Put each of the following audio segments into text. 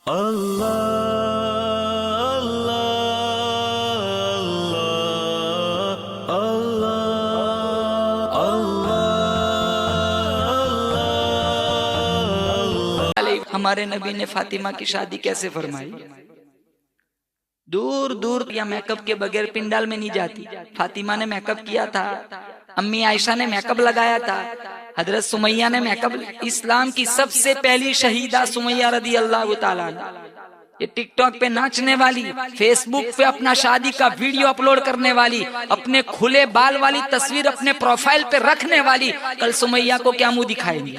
हमारे नबी ने फातिमा की शादी कैसे फरमाई? दूर दूर या मेकअप के बगैर पिंडाल में नहीं जाती। फातिमा ने मेकअप किया था, अम्मी आयशा ने मेकअप लगाया था, हजरत सुमैया ने मेकअप। इस्लाम की सबसे पहली शहीदा सुमैया रदी अल्लाह ताला अन्हा। ये टिकटॉक पे नाचने वाली, फेसबुक पे अपना शादी का वीडियो अपलोड करने वाली, अपने खुले बाल वाली तस्वीर अपने प्रोफाइल पे रखने वाली, कल सुमैया को क्या मुंह दिखाएंगी?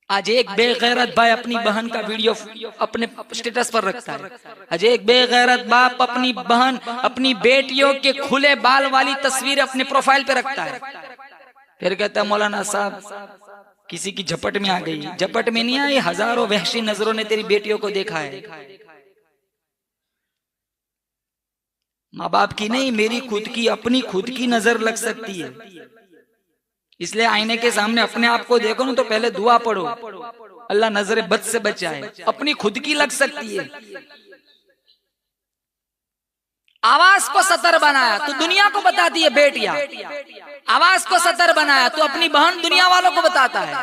आज एक बेगैरत भाई अपनी बहन का वीडियो अपने स्टेटस पर रखता है। आज एक बेगैरत बाप अपनी बहन, अपनी बेटियों के खुले बाल वाली तस्वीर अपने प्रोफाइल पे रखता है। फिर कहता है मौलाना साहब किसी की झपट में आ गई। झपट में नहीं आई, हजारों वहशी नजरों ने तेरी बेटियों को देखा है। माँ बाप की नहीं, मेरी खुद की, अपनी खुद की नजर लग सकती है। इसलिए आईने के सामने अपने आप को देखो ना तो पहले दुआ पढ़ो, अल्लाह नजर बद से बचाए। अपनी खुद की लग सकती है। आवाज को सतर बनाया तो दुनिया को बताती है बेटियां। आवाज को सतर बनाया तो अपनी बहन दुनिया वालों को बताता है।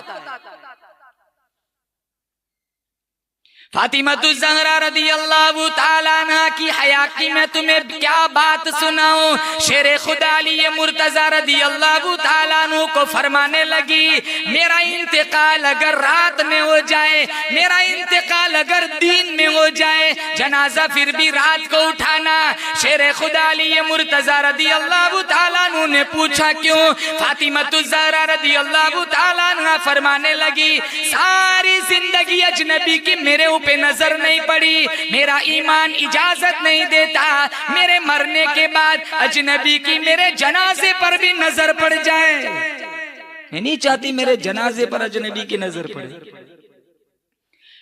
फातिमा ज़हरा रदी अल्लाह ताला अन्हा की हया की मैं तुम्हें क्या बात सुनाऊं। शेरे खुदा अली मुर्तजा रदी अल्लाह ताला अन्हु को फरमाने लगी, मेरा इंतकाल अगर रात में हो जाए, मेरा इंतकाल अगर दिन में हो जाए, जनाजा फिर भी रात को उठाना। शेरे खुदा अली मुर्तजा रदी अल्लाह ताला अन्हु ने पूछा क्यों? फातिमा ज़हरा रदी अल्लाह ताला अन्हा फरमाने लगी, सारी जिंदगी अजनबी की मेरे पे नजर नहीं पड़ी, मेरा ईमान इजाजत नहीं देता मेरे मरने के बाद अजनबी की मेरे जनाजे पर भी नजर पड़ जाए। मैं नहीं चाहती मेरे जनाजे पर अजनबी की नजर पड़े।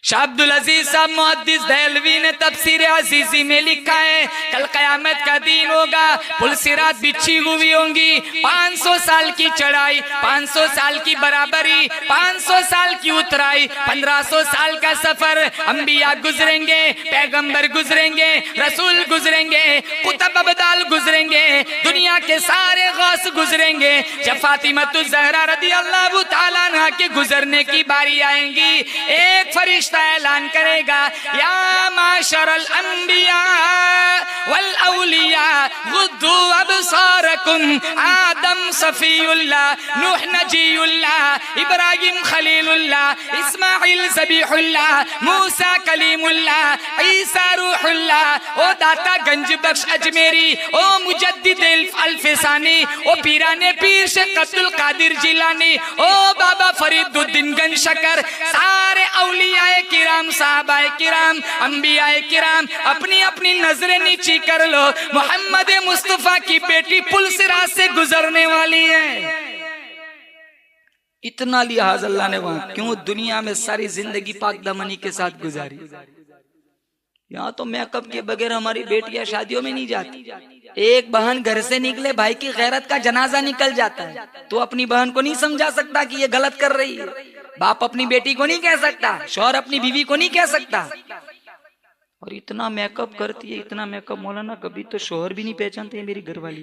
शाह अब्दुल अजीज साहब मुहद्दिस दहलवी ने तफसीर अजीजी में लिखा है, कल कयामत का दिन होगा, पुल सिरात बिछी हुई होंगी, 500 साल की चढ़ाई, 500 साल की बराबरी, 500 साल की उतराई, 1500 साल का सफर। अंबिया गुजरेंगे, पैगंबर गुजरेंगे, रसूल गुजरेंगे, कुतुब अब्दाल गुजरेंगे, दुनिया के सारे गौस गुजरेंगे। जब फातिमा ज़हरा रदी अल्लाह ताला अन्हा के गुजरने की बारी आएगी, एक फरिश्ता ऐलान करेगा, या माशरल अंबिया वल औलिया गुद्दू अबसारकुम, आदम सफीउल्लाह, नूह नजीउल्लाह, इब्राहिम खलीलुल्लाह, इस्माइल ज़बीहुल्लाह, मूसा कलीमुल्लाह, ईसा रूहुल्लाह। ओ दाता गंज बख्श अजमेरी, ओ मुजद्दिद अल्फसानी, ओ पीराने पीर शेख अब्दुल कादिर जिलानी, ओ बाबा फरीदुद्दीन गंज शकर, सारे औलियाए किराम, साहबाए किराम, अंबियाए किराम, अपनी अपनी नजरें नीची कर लो। मोहम्मद मुस्तफा की बेटी पुल सिरात से गुजरने वाली है। इतना लिहाज अल्लाह ने वहां क्यों? दुनिया में सारी जिंदगी पाक दमनी के साथ गुजारी। यहाँ तो मेकअप के बगैर हमारी बेटियां शादियों में नहीं जाती। एक बहन घर से निकले, भाई की गैरत का जनाजा निकल जाता है, तो अपनी बहन को नहीं समझा सकता कि ये गलत कर रही है। बाप अपनी बेटी को नहीं कह सकता, शौहर अपनी बीवी को नहीं कह सकता। और इतना मेकअप करती है, इतना मेकअप, मौलाना कभी तो शौहर भी नहीं पहचानते हैं मेरी घरवाली।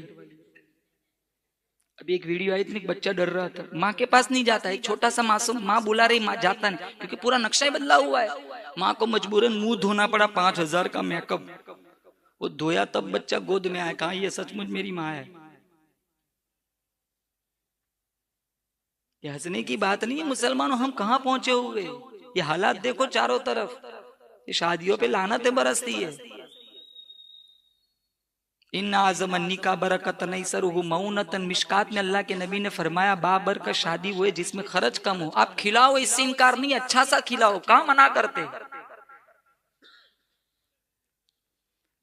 अभी एक वीडियो आई थी, एक बच्चा डर रहा था, माँ के पास नहीं जाता, एक छोटा सा मासूम, माँ बुला रही, माँ जाता नहीं, क्योंकि पूरा नक्शा ही बदला हुआ है। माँ को मजबूरन मुंह धोना पड़ा, 5000 का मेकअप, वो धोया तब बच्चा गोद में आया। कहा ये सचमुच मेरी माँ है? ये हंसने की बात नहीं है। मुसलमानों हम कहाँ पहुंचे हुए, ये हालात देखो चारों तरफ, ये शादियों पे लानतें बरसती है। इन्ना आज़मन्नी का बरकत नहीं सरुहु मऊनतन, मिशकात में अल्लाह के नबी ने फरमाया, बाबर का शादी हुए जिसमें खर्च कम हो। आप खिलाओ, इससे इनकार नहीं, अच्छा सा खिलाओ, कहाँ मना करते।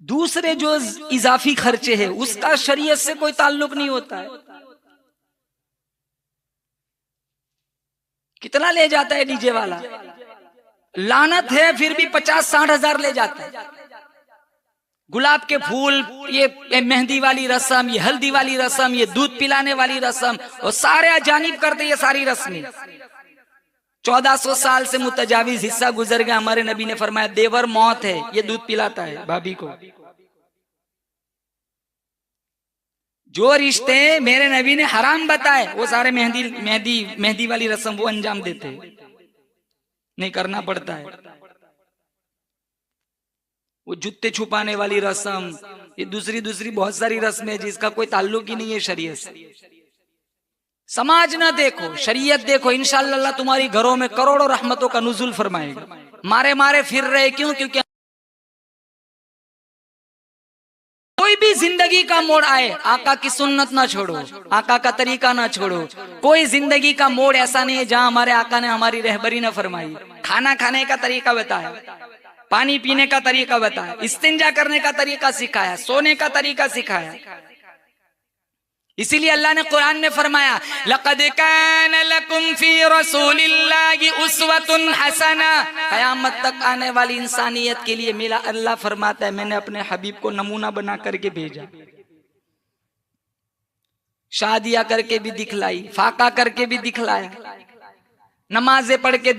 दूसरे जो इजाफी खर्चे हैं उसका शरीयत से कोई ताल्लुक नहीं होता है। कितना ले जाता है डीजे वाला, लानत है, फिर भी 50-60 हजार ले जाता है। गुलाब के फूल, ये मेहंदी वाली रस्म, ये हल्दी वाली रस्म, ये दूध पिलाने वाली रस्म, और सारे अजानिब करते ये सारी रस्में। 1400 साल से मुतजाविज हिस्सा गुजर गया। हमारे नबी ने फरमाया देवर मौत है, ये दूध पिलाता है भाभी को। जो रिश्ते मेरे नबी ने हराम बताए वो सारे मेहंदी वाली रस्म वो अंजाम देते, नहीं करना पड़ता है। वो जूते छुपाने वाली रस्म, ये दूसरी बहुत सारी रस्में है जिसका कोई ताल्लुक ही नहीं है शरीयत से। समाज ना देखो, शरीयत देखो, इंशाअल्लाह तुम्हारी घरों में करोड़ों रहमतों का नुज़ुल फरमाएगा। मारे फिर रहे क्यों? क्योंकि कोई भी जिंदगी का मोड़ आए, आका की सुन्नत ना छोड़ो, आका का तरीका ना छोड़ो। कोई जिंदगी का मोड़ ऐसा नहीं है जहां हमारे आका ने हमारी रहबरी ना फरमाई। खाना खाने का तरीका बताया, पानी पीने का तरीका बताया, इस्तिंजा करने का तरीका सिखाया, सोने का तरीका सिखाया। इसीलिए अल्लाह ने कुरान में फरमाया लक़द कान लकुम फी रसूलिल्लाहि उस्वतुन हसना। क़यामत तक आने वाली इंसानियत के लिए मेरा अल्लाह फरमाता है मैंने अपने हबीब को नमूना बना करके भेजा। शादियां करके भी दिखलाई, फाका करके भी दिखलाया, नमाजें पढ़ के